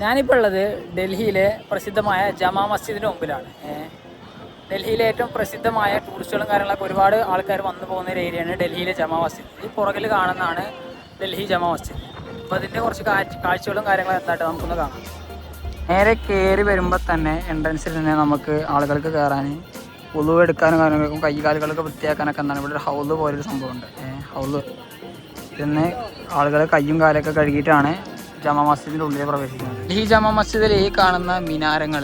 ഞാനിപ്പോൾ ഉള്ളത് ഡൽഹിയിലെ പ്രസിദ്ധമായ ജമാ മസ്ജിദിന് മുമ്പിലാണ്. ഡൽഹിയിലെ ഏറ്റവും പ്രസിദ്ധമായ ടൂറിസ്റ്റുകളും കാര്യങ്ങളൊക്കെ ഒരുപാട് ആൾക്കാർ വന്നു പോകുന്ന ഒരു ഏരിയയാണ് ഡൽഹിയിലെ ജമാ മസ്ജിദ്. ഈ പുറകിൽ കാണുന്നതാണ് ഡൽഹി ജമാ മസ്ജിദ്. അപ്പോൾ അതിൻ്റെ കുറച്ച് കാഴ്ചകളും കാര്യങ്ങളും എന്തായിട്ട് നമുക്കൊന്ന് കാണാം. നേരെ കയറി വരുമ്പോൾ തന്നെ എൻട്രൻസിൽ തന്നെ നമുക്ക് ആളുകൾക്ക് കയറാൻ ഉളു എടുക്കാനും കാര്യങ്ങൾക്കും കൈകാലുകളൊക്കെ വൃത്തിയാക്കാനൊക്കെ എന്താണ് ഇവിടെ ഒരു ഹൗല് പോലൊരു സംഭവമുണ്ട്. ഹൗല് ഇതിന് ആളുകൾ കയ്യും കാലൊക്കെ കഴുകിയിട്ടാണ് ജമാ മസ്ജിദിൻ്റെ ഉള്ളിൽ പ്രവേശിക്കുന്നത്. ഈ ജമാ മസ്ജിദിൽ ഈ കാണുന്ന മിനാരങ്ങൾ,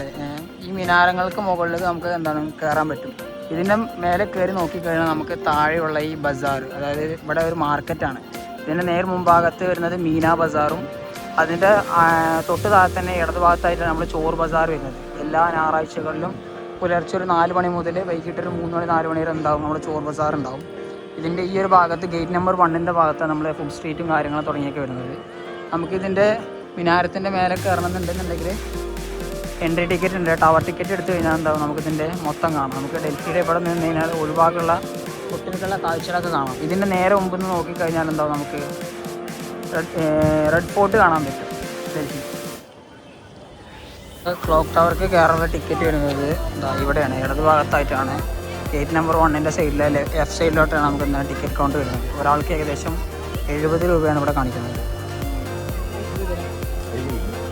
ഈ മിനാരങ്ങൾക്ക് മുകളിൽ നമുക്ക് എന്താണ് കയറാൻ പറ്റും. ഇതിൻ്റെ മേലെ കയറി നോക്കിക്കഴിഞ്ഞാൽ നമുക്ക് താഴെയുള്ള ഈ ബസാർ, അതായത് ഇവിടെ ഒരു മാർക്കറ്റാണ്. ഇതിൻ്റെ നേർ മുൻഭാഗത്ത് വരുന്നത് മീന ബസാറും അതിൻ്റെ തൊട്ട് താഴെ തന്നെ ഇടത് ഭാഗത്തായിട്ടാണ് നമ്മൾ ചോർ ബസാർ വരുന്നത്. എല്ലാ ഞായറാഴ്ചകളിലും പുലർച്ചെ ഒരു 4 മണി മുതൽ വൈകിട്ടൊരു 3 മണി 4 മണി വരെ ഉണ്ടാവും നമ്മുടെ ചോർ ബസാർ ഉണ്ടാവും. ഇതിൻ്റെ ഈ ഒരു ഭാഗത്ത് ഗേറ്റ് നമ്പർ 1 ഭാഗത്താണ് നമ്മൾ ഫുഡ് സ്ട്രീറ്റും കാര്യങ്ങളും തുടങ്ങിയൊക്കെ വരുന്നത്. നമുക്കിതിൻ്റെ മിനാരത്തിൻ്റെ മേലെ കയറണമെന്നുണ്ടെന്നുണ്ടെങ്കിൽ എൻട്രി ടിക്കറ്റ് ഉണ്ട്. ടവർ ടിക്കറ്റ് എടുത്തു കഴിഞ്ഞാൽ എന്താവും നമുക്കിതിൻ്റെ മൊത്തം കാണാം. നമുക്ക് ഡൽഹിയുടെ ഇവിടെ നിന്ന് കഴിഞ്ഞാൽ ഒഴിവാക്കുള്ള ഒട്ടുമിക്കുള്ള കാഴ്ചകളൊക്കെ കാണാം. ഇതിൻ്റെ നേരെ മുമ്പിൽ നിന്ന് നോക്കിക്കഴിഞ്ഞാൽ എന്താവും നമുക്ക് റെഡ് ഫോർട്ട് കാണാൻ പറ്റും. ഡൽഹി ക്ലോക്ക് ടവർക്ക് കയറാനുള്ള ടിക്കറ്റ് വരുന്നത് എന്താ ഇവിടെയാണ്, ഇടത് ഭാഗത്തായിട്ടാണ്. ഗേറ്റ് നമ്പർ 1 സൈഡിലെ F സൈഡിലോട്ടാണ് നമുക്ക് എന്താ ടിക്കറ്റ് കൗണ്ട് വരുന്നത്. ഒരാൾക്ക് ഏകദേശം 70 രൂപയാണ് ഇവിടെ കാണിക്കുന്നത്.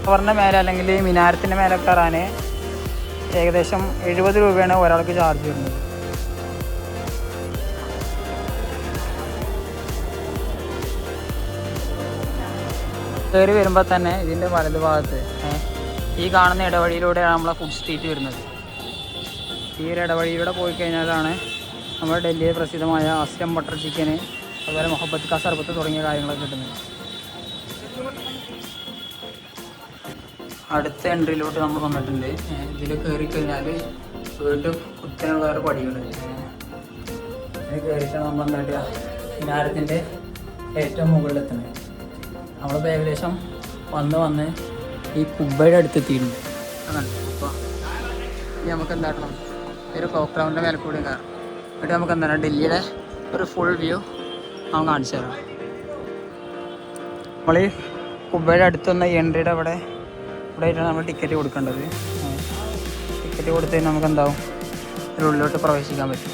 ടവറിൻ്റെ മേലെ അല്ലെങ്കിൽ മിനാരത്തിൻ്റെ മേലെ കയറാൻ ഏകദേശം 70 രൂപയാണ് ഒരാൾക്ക് ചാർജ് വരുന്നത്. കയറി വരുമ്പോൾ തന്നെ ഇതിൻ്റെ വലത് ഭാഗത്ത് ഈ കാണുന്ന ഇടവഴിയിലൂടെയാണ് നമ്മളെ ഫുഡ് സ്ട്രീറ്റ് വരുന്നത്. ഈ ഒരു ഇടവഴിയിലൂടെ പോയി കഴിഞ്ഞാലാണ് നമ്മുടെ ഡൽഹിയിൽ പ്രസിദ്ധമായ അസ്ലം ബട്ടർ ചിക്കന്, അതുപോലെ മുഹബത്ത് കാ സർബത്ത് തുടങ്ങിയ കാര്യങ്ങളൊക്കെ കിട്ടുന്നത്. അടുത്ത എൻട്രിയിലോട്ട് നമ്മൾ വന്നിട്ടുണ്ട്. ഇതിൽ കയറി കഴിഞ്ഞാൽ വീണ്ടും കുത്തനുള്ള ഒരു പടികൾ. ഇതിൽ കയറിയിട്ടാണ് നമ്മൾ എന്താ മിനാരത്തിൻ്റെ ഏറ്റവും മുകളിലെത്തുന്നത്. നമ്മളിപ്പോൾ ഏകദേശം വന്ന് ഈ കുബ്ബയുടെ അടുത്തെത്തിയിട്ടുണ്ട്. അതാണ് അപ്പോൾ ഇനി നമുക്ക് എന്താക്കണം, ഒരു ക്ലോക്ക് ടവറിൻ്റെ മേലെ കൂടി കയറാം. എന്നിട്ട് നമുക്ക് എന്താണ് ഡൽഹിയുടെ ഒരു ഫുൾ വ്യൂ നമുക്ക് കാണിച്ചു തരാം. നമ്മൾ ഈ കുബ്ബയുടെ അടുത്ത് വന്ന എൻട്രിയുടെ ഇവിടെ ആയിട്ടാണ് നമ്മൾ ടിക്കറ്റ് കൊടുക്കേണ്ടത്. ടിക്കറ്റ് കൊടുത്ത് കഴിഞ്ഞാൽ നമുക്ക് എന്താവും ഒരു ഉള്ളിലോട്ട് പ്രവേശിക്കാൻ പറ്റും.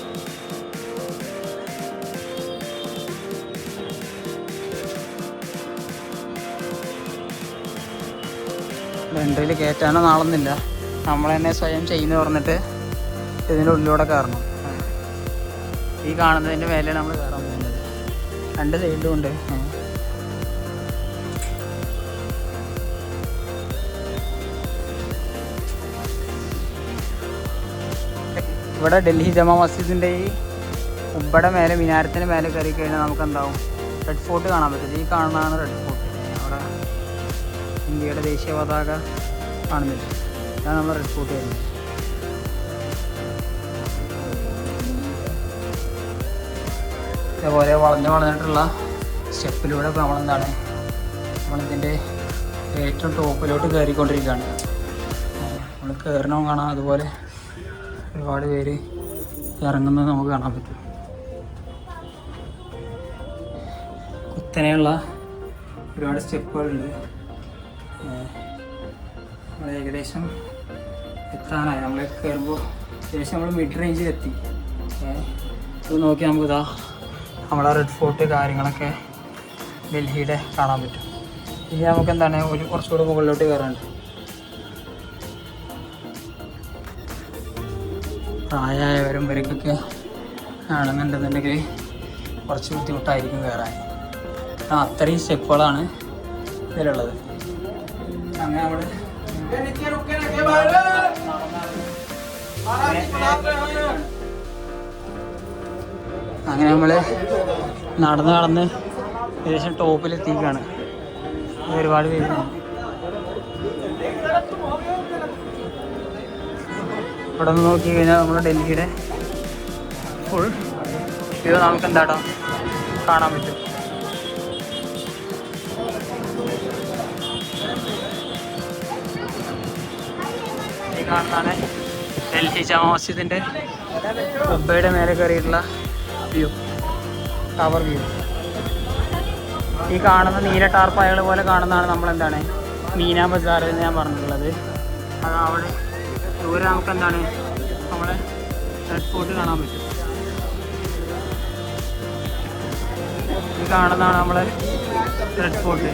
എൻട്രിയിൽ കയറ്റാനോ നാളൊന്നുമില്ല, നമ്മൾ തന്നെ സ്വയം ചെയ്യുന്ന പറഞ്ഞിട്ട് ഇതിൻ്റെ ഉള്ളിലൂടെ കയറണം. ഈ കാണുന്നതിൻ്റെ മേലെ നമ്മൾ കയറാൻ പോകുന്നത്. 2 സൈഡിലും ഉണ്ട്. ഇവിടെ ഡൽഹി ജമാ മസ്ജിദിൻ്റെ ഈ കുബ്ബയുടെ മേലെ മിനാരത്തിൻ്റെ മേലെ കയറി കഴിഞ്ഞാൽ നമുക്ക് എന്താവും റെഡ് ഫോർട്ട് കാണാൻ പറ്റും. ഈ കാണുന്നതാണ് റെഡ് ഫോർട്ട്. അവിടെ ഇന്ത്യയുടെ ദേശീയ പതാക കാണുന്നില്ല, ഇതാണ് നമ്മൾ റെഡ് ഫോർട്ട് വരുന്നത്. ഇതേപോലെ വളഞ്ഞിട്ടുള്ള സ്റ്റെപ്പിലൂടെ ഇപ്പോൾ നമ്മളെന്താണ് നമ്മളിതിൻ്റെ ഏറ്റവും ടോപ്പിലോട്ട് കയറിക്കൊണ്ടിരിക്കുകയാണ്. നമ്മൾ കയറണോ കാണാം, അതുപോലെ ഒരുപാട് പേര് ഇറങ്ങുന്നത് നമുക്ക് കാണാൻ പറ്റും. കുത്തനെയുള്ള ഒരുപാട് സ്റ്റെപ്പുകളുണ്ട്. നമ്മൾ ഏകദേശം എത്താനായി. നമ്മൾ കയറുമ്പോൾ ഏകദേശം നമ്മൾ മിഡ് റേഞ്ചിലെത്തി. ഇത് നോക്കി നമുക്കിതാ നമ്മളെ റെഡ് ഫോർട്ട് കാര്യങ്ങളൊക്കെ ഡൽഹിയുടെ കാണാൻ പറ്റും. ഇനി നമുക്ക് എന്താണ് കുറച്ചുകൂടെ മുകളിലോട്ട് കയറാനുണ്ട്. പ്രായമായവരും ഇവർക്കൊക്കെ ആണെന്നുണ്ടെന്നുണ്ടെങ്കിൽ കുറച്ച് ബുദ്ധിമുട്ടായിരിക്കും കയറാൻ. അത്രയും സ്റ്റെപ്പുകളാണ് ഇതിലുള്ളത്. അങ്ങനെ നമ്മൾ നടന്ന് ഏകദേശം ടോപ്പിലെത്തിക്കുകയാണ്. ഒരുപാട് പേര് ഇവിടെ നിന്ന് നോക്കി കഴിഞ്ഞാൽ നമ്മുടെ ഡൽഹിയുടെ ഫുൾ വ്യൂ നമുക്ക് എന്താട്ടോ കാണാൻ പറ്റും. ഈ കാണുന്നതാണ് ഡൽഹി ജമാ മസ്ജിദിൻ്റെ കുബ്ബയുടെ മേലെ കയറിയിട്ടുള്ള വ്യൂ, ടവർ വ്യൂ. ഈ കാണുന്ന നീല ടാർപ്പായകൾ പോലെ കാണുന്നതാണ് നമ്മളെന്താണ് മീന ബസാർ എന്ന് ഞാൻ പറഞ്ഞിട്ടുള്ളത്. അത് അവിടെ ദൂരെ നമുക്ക് എന്താണ് നമ്മളെ റെഡ് ഫോർട്ട് കാണാൻ പറ്റും. ഇത് കാണുന്നതാണ് നമ്മളെ റെഡ് ഫോർട്ട്.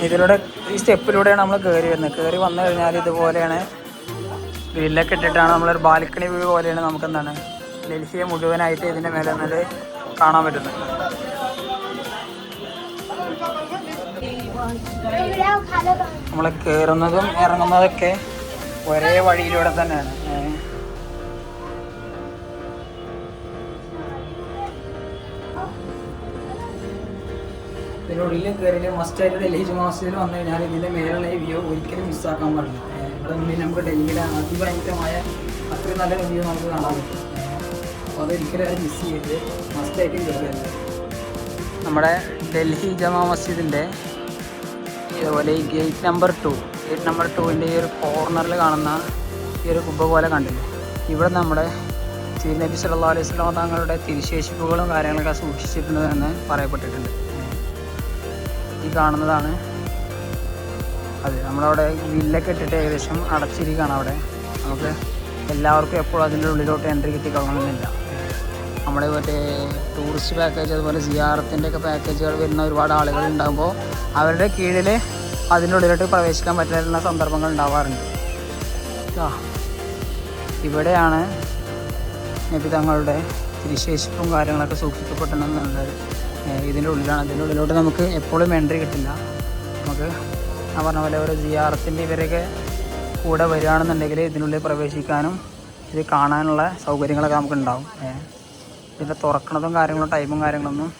ഇതിലൂടെ ഈ സ്റ്റെപ്പിലൂടെയാണ് നമ്മൾ കയറി വരുന്നത്. കയറി വന്നു കഴിഞ്ഞാൽ ഇതുപോലെയാണ് ഗ്രില്ലൊക്കെ ഇട്ടിട്ടാണ് നമ്മളൊരു ബാൽക്കണി വ്യൂ പോലെയാണ് നമുക്ക് എന്താണ് ഡൽഹിയെ മുഴുവനായിട്ട് ഇതിൻ്റെ മേലെ നിന്നത് കാണാൻ പറ്റുന്നത്. നമ്മൾ കയറുന്നതും ഇറങ്ങുന്നതൊക്കെ ഒരേ വഴിയിലൂടെ തന്നെയാണ്. ഇതിനുള്ളിൽ കയറിയിട്ട് മസ്റ്റായിട്ട് ഡൽഹി ജുമാ മസ്ജിദിൽ വന്നു കഴിഞ്ഞാൽ ഇതിൻ്റെ മേലുള്ള ഈ വ്യൂ ഒരിക്കലും മിസ്സാക്കാൻ പാടില്ല. ഇവിടെ മുന്നിൽ നമുക്ക് ഡൽഹിയിലെ അതിഭയങ്കരമായ അത്രയും നല്ല വ്യൂ നമുക്ക് കാണാൻ പറ്റും. അപ്പോൾ അതൊരിക്കലും അത് മിസ് ചെയ്ത് മസ്റ്റായിട്ട് കയറുന്നത്. നമ്മുടെ ഡൽഹി ജമാ മസ്ജിദിൻ്റെ ഇതുപോലെ ഈ ഗേറ്റ് നമ്പർ 2 ഈ ഒരു കോർണറിൽ കാണുന്ന ഈ ഒരു കുബ്ബ പോലെ കണ്ടില്ലേ, ഇവിടെ നമ്മുടെ നബി സല്ലല്ലാഹു അലൈഹി വസല്ലം തങ്ങളുടെ തിരുശേഷിപ്പുകളും കാര്യങ്ങളൊക്കെ സൂക്ഷിച്ചിട്ടുണ്ടെന്ന് പറയപ്പെട്ടിട്ടുണ്ട്. ഈ കാണുന്നതാണ് അത്. നമ്മളവിടെ വില്ലൊക്കെ ഇട്ടിട്ട് ഏകദേശം അടച്ചിരിക്കുകയാണ്. അവിടെ നമുക്ക് എല്ലാവർക്കും എപ്പോഴും അതിൻ്റെ ഉള്ളിലോട്ട് എൻട്രി കിട്ടിക്കൊള്ളണമെന്നില്ല. നമ്മുടെ മറ്റേ ടൂറിസ്റ്റ് പാക്കേജ് അതുപോലെ സിയാറത്തിൻ്റെ ഒക്കെ പാക്കേജുകൾ വരുന്ന ഒരുപാട് ആളുകൾ ഉണ്ടാകുമ്പോൾ അവരുടെ കീഴിൽ അതിൻ്റെ ഉള്ളിലോട്ട് പ്രവേശിക്കാൻ പറ്റുന്ന സന്ദർഭങ്ങൾ ഉണ്ടാവാറുണ്ട്. ഇവിടെയാണ് നബി തങ്ങളുടെ തിരുശേഷിപ്പും കാര്യങ്ങളൊക്കെ സൂക്ഷിക്കപ്പെട്ടിട്ടുള്ളത്. ഇതിൻ്റെ ഉള്ളിലാണ്. അതിൻ്റെ ഉള്ളിലോട്ട് നമുക്ക് എപ്പോഴും എൻട്രി കിട്ടില്ല. നമുക്ക് ഞാൻ പറഞ്ഞ പോലെ ഒരു സിയാറത്തിൻ്റെ ഇവരൊക്കെ കൂടെ വരികയാണെന്നുണ്ടെങ്കിൽ ഇതിനുള്ളിൽ പ്രവേശിക്കാനും ഇത് കാണാനുള്ള സൗകര്യങ്ങളൊക്കെ നമുക്ക് ഉണ്ടാവും. ഇതിൻ്റെ തുറക്കണതും കാര്യങ്ങളും ടൈമും കാര്യങ്ങളൊന്നും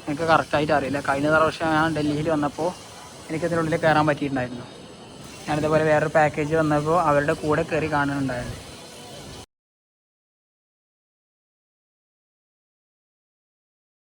എനിക്ക് കറക്റ്റായിട്ട് അറിയില്ല. കഴിഞ്ഞ പ്രാവശ്യം ഞാൻ ഡൽഹിയിൽ വന്നപ്പോൾ എനിക്കതിനുള്ളിൽ കയറാൻ പറ്റിയിട്ടുണ്ടായിരുന്നു. ഞാനിതേപോലെ വേറൊരു പാക്കേജ് വന്നപ്പോൾ അവരുടെ കൂടെ കയറി കാണുന്നുണ്ടായിരുന്നു.